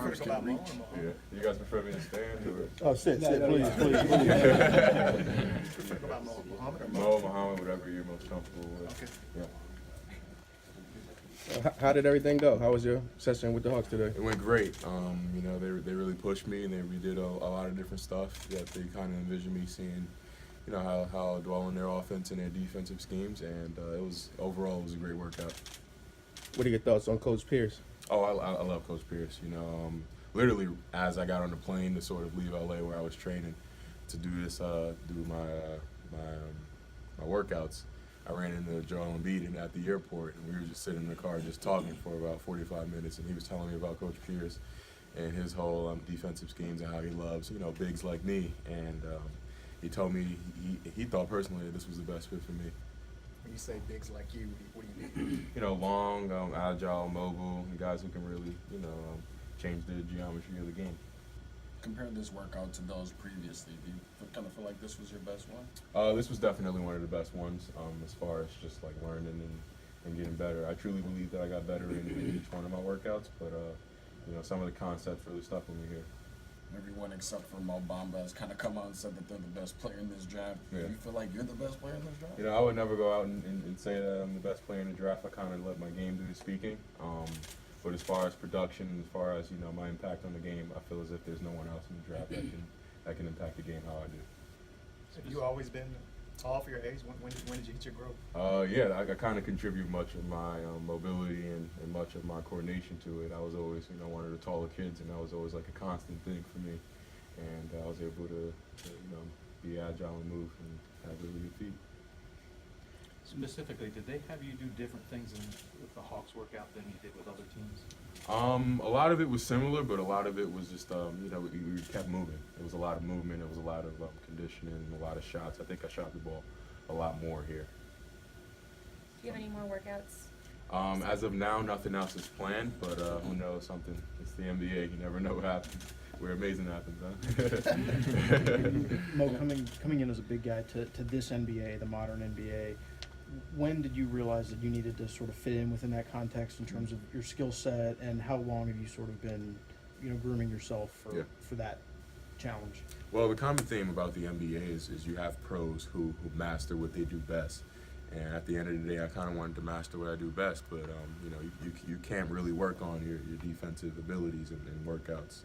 arms can reach. Yeah. You guys prefer me to stand or? Oh, sit, please. Mo, Muhammad, whatever you're most comfortable with. Okay. Yeah. How did everything go? How was your session with the Hawks today? It went great. You know, they really pushed me and we did a lot of different stuff that they kind of envisioned me seeing, you know, how I dwell in their offense and their defensive schemes, and overall it was a great workout. What are your thoughts on Coach Pierce? Oh, I love Coach Pierce. You know, literally as I got on the plane to sort of leave LA where I was training to do this, do my workouts, I ran into Joel Embiid at the airport, and we were just sitting in the car just talking for about 45 minutes, and he was telling me about Coach Pierce and his whole defensive schemes and how he loves, you know, bigs like me. And he told me he thought personally that this was the best fit for me. When you say bigs like you, what do you mean? You know, long, agile, mobile, guys who can really, you know, change the geometry of the game. Compare this workout to those previously. Do you kind of feel like this was your best one? This was definitely one of the best ones as far as just like learning and getting better. I truly believe that I got better in each one of my workouts, but you know, some of the concepts really stuck with me here. Everyone except for Mo Bamba has kind of come out and said that they're the best player in this draft. Yeah. Do you feel like you're the best player in this draft? You know, I would never go out and say that I'm the best player in the draft. I kind of let my game do the speaking. But as far as production, as far as, you know, my impact on the game, I feel as if there's no one else in the draft that can impact the game how I do. Have you always been tall for your age? When did you hit your growth? Yeah, I kind of contribute much of my mobility and much of my coordination to it. I was always, you know, one of the taller kids, and that was always like a constant thing for me. And I was able to you know, be agile and move and have really good feet. Specifically, did they have you do different things with the Hawks workout than you did with other teams? A lot of it was similar, but a lot of it was just, you know, we kept moving. It was a lot of movement. It was a lot of conditioning, a lot of shots. I think I shot the ball a lot more here. Do you have any more workouts? As of now, nothing else is planned, but who knows, something. It's the NBA. You never know what happens. Where amazing happens, huh? Mo, coming in as a big guy to this NBA, the modern NBA, when did you realize that you needed to sort of fit in within that context in terms of your skill set, and how long have you sort of been, you know, grooming yourself for that challenge? Well, the common theme about the NBA is you have pros who master what they do best. And at the end of the day, I kind of wanted to master what I do best, but you know, you can't really work on your defensive abilities in workouts.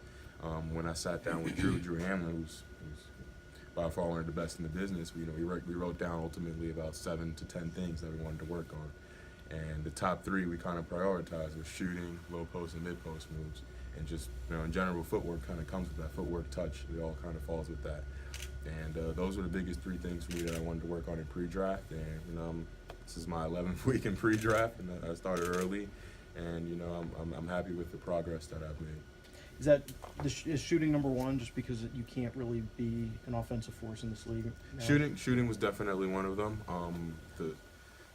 When I sat down with Drew Hamlin, who's by far one of the best in the business, we wrote down ultimately about 7 to 10 things that we wanted to work on. And the top 3 we kind of prioritized was shooting, low post, and mid post moves. And just, you know, in general, footwork kind of comes with that. Footwork, touch, it all kind of falls with that. And those were the biggest 3 things for me that I wanted to work on in pre-draft. And you know, this is my 11th week in pre-draft, and I started early. And you know, I'm happy with the progress that I've made. Is shooting number 1 just because you can't really be an offensive force in this league now? Shooting was definitely one of them.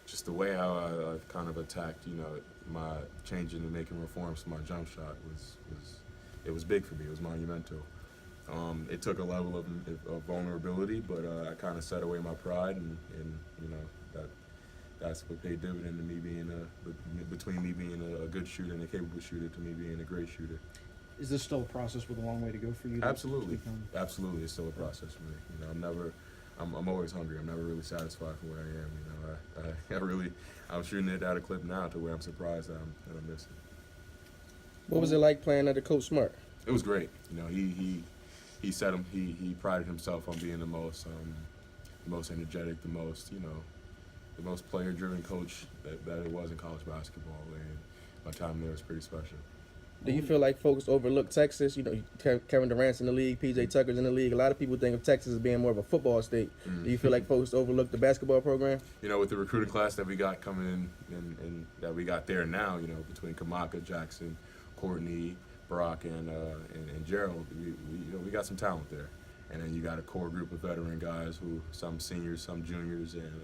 Just the way how I've kind of attacked, you know, my changing and making reforms to my jump shot was big for me. It was monumental. It took a level of vulnerability, but I kind of set away my pride, and you know, that's what paid dividend to me being between me being a good shooter and a capable shooter to me being a great shooter. Is this still a process with a long way to go for you? Absolutely, absolutely, it's still a process for me. You know, I'm always hungry. I'm never really satisfied for where I am. You know, I'm shooting it at a clip now to where I'm surprised that I'm missing. What was it like playing under Coach Smart? It was great. You know, he prided himself on being the most energetic, the most player-driven coach that it was in college basketball, and my time there was pretty special. Do you feel like folks overlook Texas? You know, Kevin Durant's in the league, PJ Tucker's in the league. A lot of people think of Texas as being more of a football state. Do you feel like folks overlook the basketball program? You know, with the recruiting class that we got coming in and that we got there now, you know, between Kamaka, Jackson, Courtney, Brock, and Gerald, we got some talent there. And then you got a core group of veteran guys, who some seniors, some juniors, and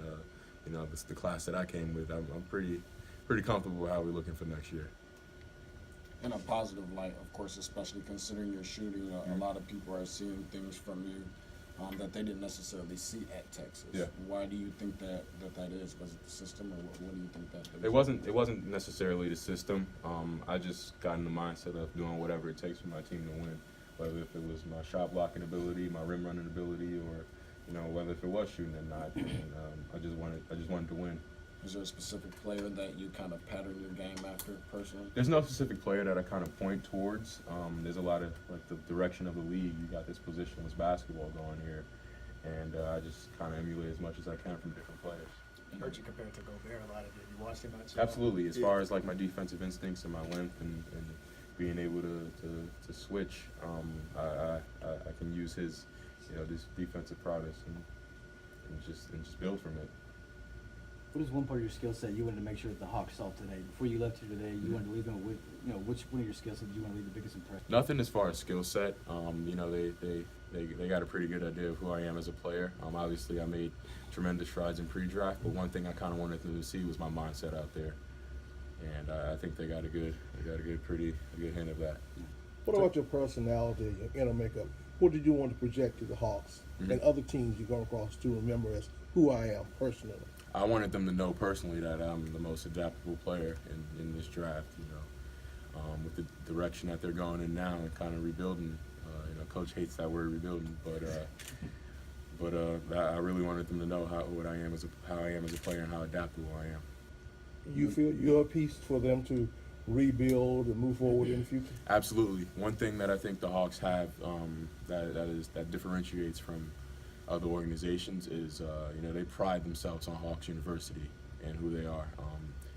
you know, the class that I came with. I'm pretty comfortable with how we're looking for next year. In a positive light, of course, especially considering your shooting, a lot of people are seeing things from you that they didn't necessarily see at Texas. Yeah. Why do you think that is? Was it the system, or what do you think that is? It wasn't necessarily the system. I just got in the mindset of doing whatever it takes for my team to win, whether if it was my shot blocking ability, my rim running ability, or whether if it was shooting or not. And, I just wanted to win. Is there a specific player that you kind of pattern your game after personally? There's no specific player that I kind of point towards. There's a lot of like the direction of the league. You got this positionless basketball going here, and I just kind of emulate as much as I can from different players. I heard you compared to Gobert a lot of it. You watched him much? Absolutely. As far as like my defensive instincts and my length and being able to switch, I can use his this defensive prowess and just build from it. What is one part of your skill set you wanted to make sure that the Hawks saw today? Before you left here today, you wanted to leave them with, which one of your skill sets did you want to leave the biggest impression? Nothing as far as skill set. They got a pretty good idea of who I am as a player. Obviously, I made tremendous strides in pre-draft, but one thing I kind of wanted them to see was my mindset out there, and I think they got a good hint of that. What about your personality, your inner makeup? What did you want to project to the Hawks and other teams you go across to remember as who I am personally? I wanted them to know personally that I'm the most adaptable player in this draft. With the direction that they're going in now and kind of rebuilding. Coach hates that word rebuilding, but I really wanted them to know how I am as a player and how adaptable I am. You feel you're a piece for them to rebuild and move forward in the future? Absolutely. One thing that I think the Hawks have that differentiates from other organizations is they pride themselves on Hawks University and who they are.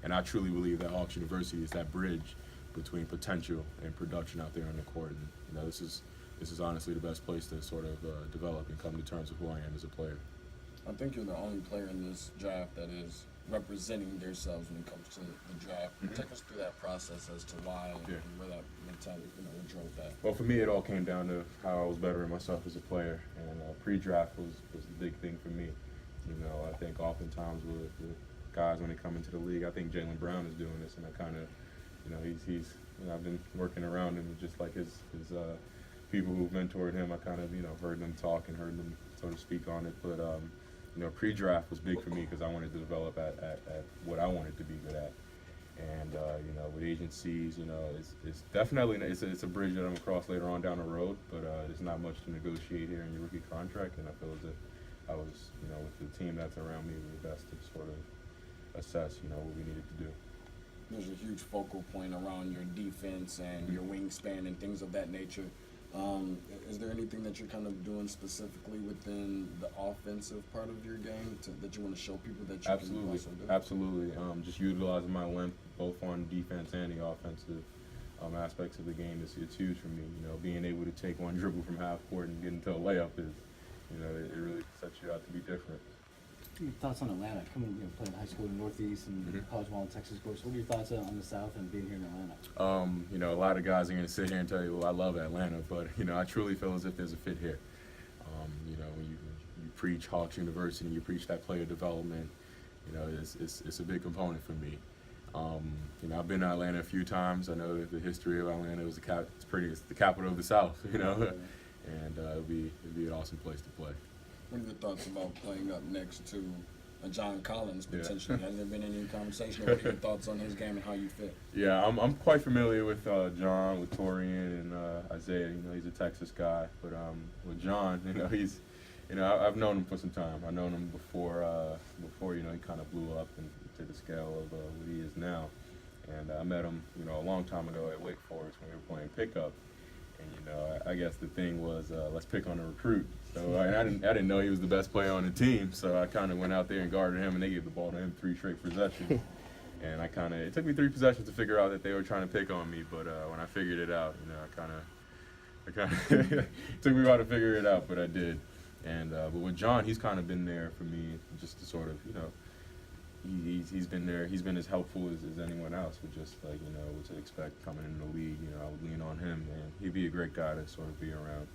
And I truly believe that Hawks University is that bridge between potential and production out there on the court. And this is honestly the best place to sort of develop and come to terms with who I am as a player. I think you're the only player in this draft that is representing themselves when it comes to the draft. Take us through that process as to why and where that mentality, what drove that. Well, for me, it all came down to how I was bettering myself as a player, and pre-draft was the big thing for me. I think oftentimes with guys when they come into the league, I think Jaylen Brown is doing this, and I kind of, he's I've been working around him, just like his people who've mentored him. I kind of heard them talk and heard them sort of speak on it, but pre-draft was big for me because I wanted to develop at what I wanted to be good at. And with agencies, it's definitely it's a bridge that I'm across later on down the road. But there's not much to negotiate here in your rookie contract, and I feel as if I was, with the team that's around me, we were best to sort of assess, what we needed to do. There's a huge focal point around your defense and your wingspan and things of that nature. Is there anything that you're kind of doing specifically within the offensive part of your game that you want to show people that you can also do? Absolutely. Just utilizing my length both on defense and the offensive aspects of the game is huge for me. Being able to take one dribble from half court and get into a layup is, it really sets you out to be different. Your thoughts on Atlanta, coming, playing high school in the Northeast and college ball in Texas, of course. What are your thoughts on the South and being here in Atlanta? A lot of guys are going to sit here and tell you, well, I love Atlanta, but, I truly feel as if there's a fit here. When you preach Hawks University, you preach that player development, it's a big component for me. I've been to Atlanta a few times. I know the history of Atlanta was it's the capital of the South, and it'd be an awesome place to play. What are your thoughts about playing up next to John Collins potentially? Has there been any conversation? What are your thoughts on his game and how you fit? Yeah, I'm quite familiar with John, with Torian, and Isaiah. He's a Texas guy, but with John, he's, I've known him for some time. I've known him before he kind of blew up to the scale of what he is now. And I met him, a long time ago at Wake Forest when we were playing pickup. And I guess the thing was let's pick on a recruit. So I didn't know he was the best player on the team. So I kind of went out there and guarded him, and they gave the ball to him 3 straight possessions. And it took me 3 possessions to figure out that they were trying to pick on me. But when I figured it out, it took me a while to figure it out, but I did. And but with John, he's kind of been there for me, just to sort of he's been there. He's been as helpful as anyone else with just what to expect coming into the league. I would lean on him, and he'd be a great guy to sort of be around,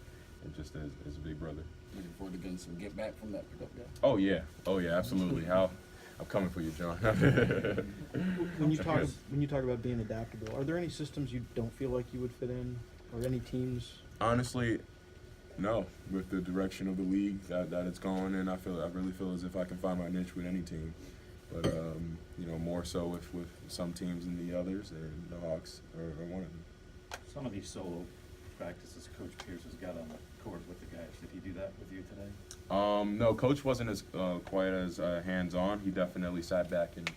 and just as a big brother. Looking forward to getting some get back from that pickup guy. Oh yeah, absolutely. I'm coming for you, John. When you talk about being adaptable, are there any systems you don't feel like you would fit in, or any teams? Honestly, No, with the direction of the league that it's going in, I really feel as if I can find my niche with any team. But you know, more so with some teams than the others, and the Hawks are one of them. Some of these solo practices Coach Pierce has got on the court with the guys. Did he do that with you today? No, Coach wasn't as quite as hands-on. He definitely sat back and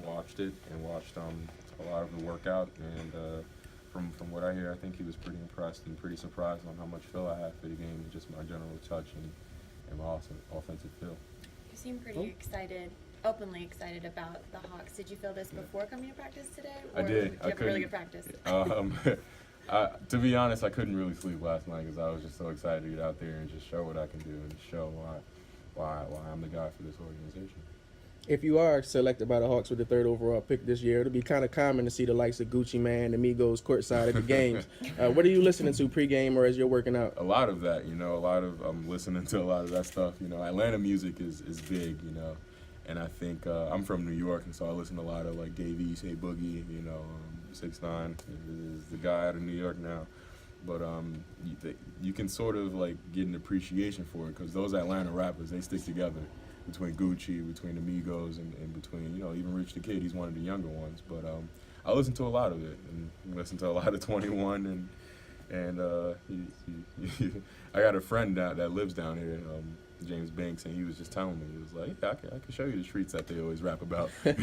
watched it and watched a lot of the workout. And from what I hear, I think he was pretty impressed and pretty surprised on how much feel I had for the game and just my general touch and my offensive feel. You seem pretty excited, openly excited about the Hawks. Did you feel this before coming to practice today? I did. Or did you I have a really good couldn't- practice? To be honest, I couldn't really sleep last night because I was just so excited to get out there and just show what I can do and show why I'm the guy for this organization. If you are selected by the Hawks with the 3rd overall pick this year, it'll be kind of common to see the likes of Gucci Mane and Migos courtside at the games. What are you listening to pregame or as you're working out? A lot of that, you know, I'm listening to a lot of that stuff. You know, Atlanta music is big, you know, and I think I'm from New York, and so I listen to a lot of like Dave East, Hey Boogie, you know, 6ix9ine is the guy out of New York now. But you can sort of like get an appreciation for it because those Atlanta rappers, they stick together. Between Gucci, between the Migos, and between, you know, even Rich the Kid, he's one of the younger ones. But I listen to a lot of it, and listen to a lot of 21, and I got a friend that lives down here, James Banks, and he was just telling me, he was like, yeah, I can show you the streets that they always rap about. But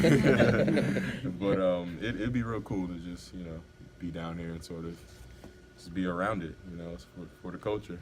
it'd be real cool to just, you know, be down here and sort of just be around it, you know, for the culture.